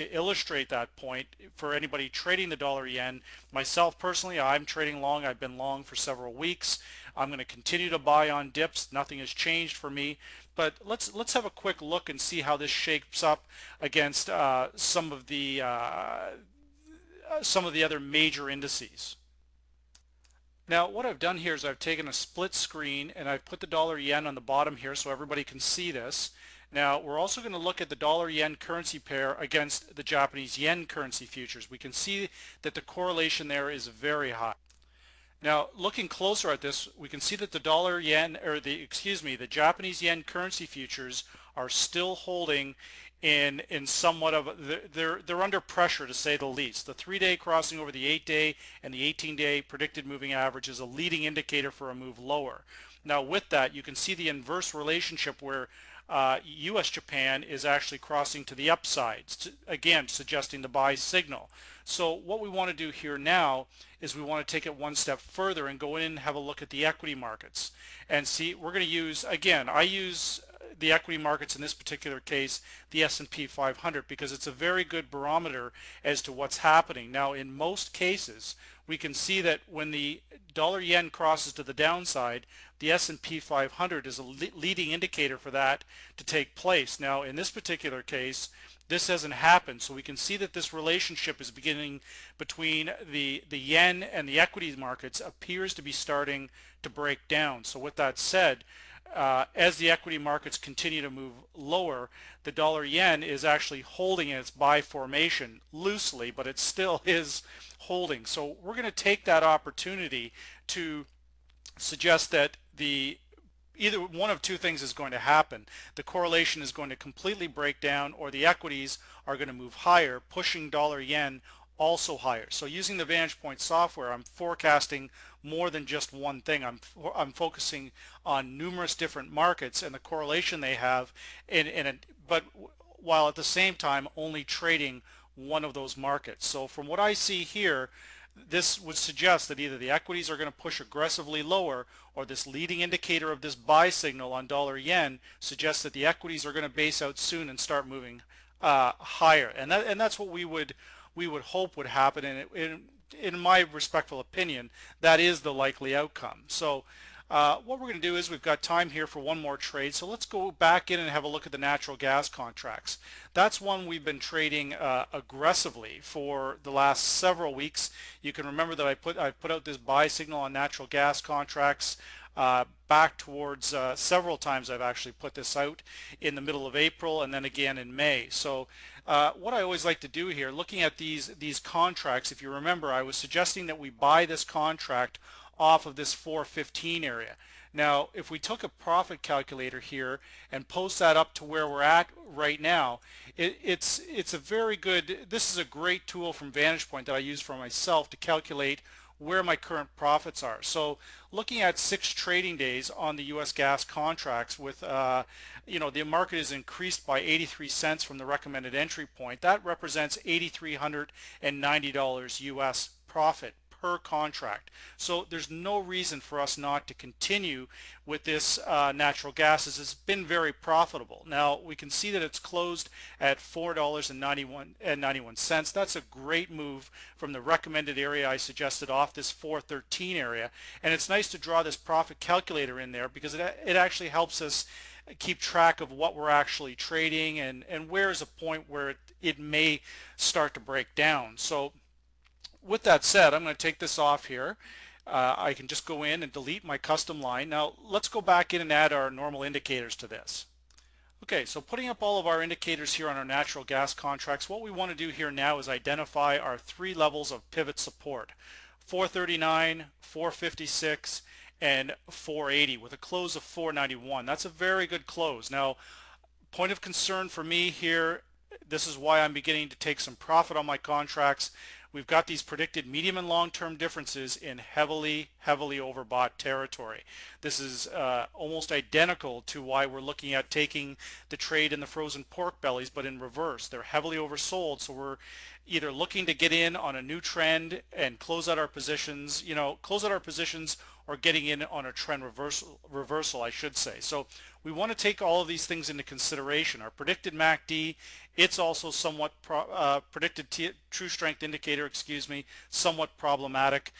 to illustrate that point for anybody trading the dollar yen. Myself personally, I'm trading long. I've been long for several weeks. I'm going to continue to buy on dips. Nothing has changed for me. But let's have a quick look and see how this shapes up against some of the other major indices. Now what I've done here is I've taken a split screen and I've put the dollar yen on the bottom here so everybody can see this. Now we're also going to look at the dollar yen currency pair against the Japanese yen currency futures. We can see that the correlation there is very high. Now looking closer at this, we can see that the dollar yen, or the Japanese yen currency futures are still holding in somewhat of they're under pressure, to say the least. The 3-day crossing over the 8-day and the 18-day predicted moving average is a leading indicator for a move lower. Now with that, you can see the inverse relationship where US Japan is actually crossing to the upside, again suggesting the buy signal. So what we want to do here now is we want to take it one step further and go in and have a look at the equity markets and see. We're going to use, again, I use the equity markets in this particular case, the S&P 500, because it's a very good barometer as to what's happening. Now in most cases we can see that when the dollar yen crosses to the downside, the S&P 500 is a leading indicator for that to take place. Now in this particular case, this hasn't happened, so we can see that this relationship is beginning between the yen and the equities markets appears to be starting to break down. So with that said, as the equity markets continue to move lower, the dollar yen is actually holding in its buy formation loosely, but it still is holding. So we're going to take that opportunity to suggest that either one of two things is going to happen. The correlation is going to completely break down, or the equities are going to move higher, pushing dollar yen also higher. So using the Vantage Point software, I'm forecasting more than just one thing. I'm focusing on numerous different markets and the correlation they have, but while at the same time only trading one of those markets. So from what I see here, this would suggest that either the equities are going to push aggressively lower, or this leading indicator of this buy signal on dollar yen suggests that the equities are going to base out soon and start moving higher. And that's what we would hope would happen. And in my respectful opinion, that is the likely outcome. So what we're going to do is, we've got time here for one more trade, so let's go back in and have a look at the natural gas contracts. That's one we've been trading aggressively for the last several weeks. You can remember that I put out this buy signal on natural gas contracts back towards several times. I've actually put this out in the middle of April and then again in May. So what I always like to do here, looking at these contracts, if you remember, I was suggesting that we buy this contract off of this 415 area. Now if we took a profit calculator here and post that up to where we're at right now, it's a very good, this is a great tool from Vantage Point that I use for myself to calculate where my current profits are. So looking at 6 trading days on the US gas contracts with the market is increased by 83 cents from the recommended entry point. That represents $8,390 US profit per contract. So there's no reason for us not to continue with this natural gas, as it's been very profitable. Now we can see that it's closed at $4.91. That's a great move from the recommended area I suggested off this 413 area, and it's nice to draw this profit calculator in there because it actually helps us keep track of what we're actually trading and where is a point where it may start to break down. So with that said, I'm going to take this off here. I can just go in and delete my custom line. Now let's go back in and add our normal indicators to this. Okay, so putting up all of our indicators here on our natural gas contracts, what we want to do here now is identify our 3 levels of pivot support: 439, 456, and 480 with a close of 491. That's a very good close. Now, point of concern for me here, this is why I'm beginning to take some profit on my contracts. We've got these predicted medium and long-term differences in heavily overbought territory. This is almost identical to why we're looking at taking the trade in the frozen pork bellies, but in reverse. They're heavily oversold, so we're either looking to get in on a new trend and close out our positions, or getting in on a trend reversal, I should say. So we want to take all of these things into consideration. Our predicted MACD, it's also somewhat predicted true strength indicator, excuse me, somewhat problematic.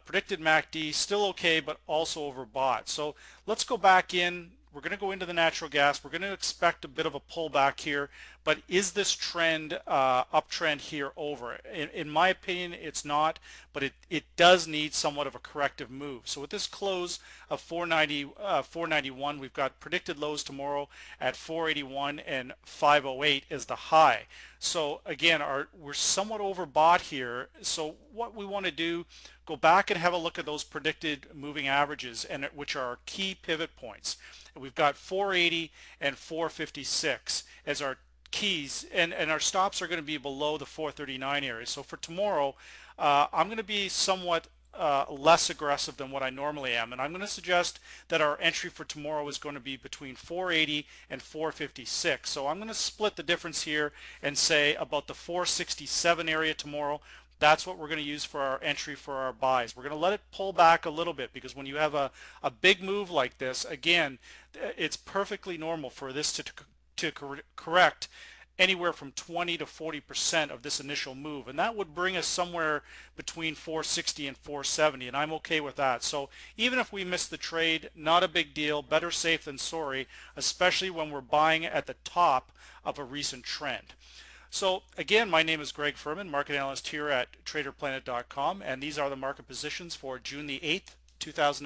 Predicted MACD still okay, but also overbought. So let's go back in. We're going to go into the natural gas. We're going to expect a bit of a pullback here, but is this trend, uptrend here over? In my opinion, it's not, but it does need somewhat of a corrective move. So with this close of 491, we've got predicted lows tomorrow at 481 and 508 is the high. So again, we're somewhat overbought here. So what we want to do, go back and have a look at those predicted moving averages, and which are our key pivot points. And we've got 480 and 456 as our keys, and our stops are going to be below the 439 area. So for tomorrow, I'm going to be somewhat less aggressive than what I normally am, and I'm going to suggest that our entry for tomorrow is going to be between 480 and 456. So I'm going to split the difference here and say about the 467 area tomorrow. That's what we're going to use for our entry for our buys. We're going to let it pull back a little bit, because when you have a big move like this, again, it's perfectly normal for this to correct anywhere from 20 to 40% of this initial move, and that would bring us somewhere between 460 and 470, and I'm okay with that. So even if we miss the trade, not a big deal, better safe than sorry, especially when we're buying at the top of a recent trend. So again, my name is Greg Furman, market analyst here at TraderPlanet.com, and these are the market positions for June the 8th, 2020.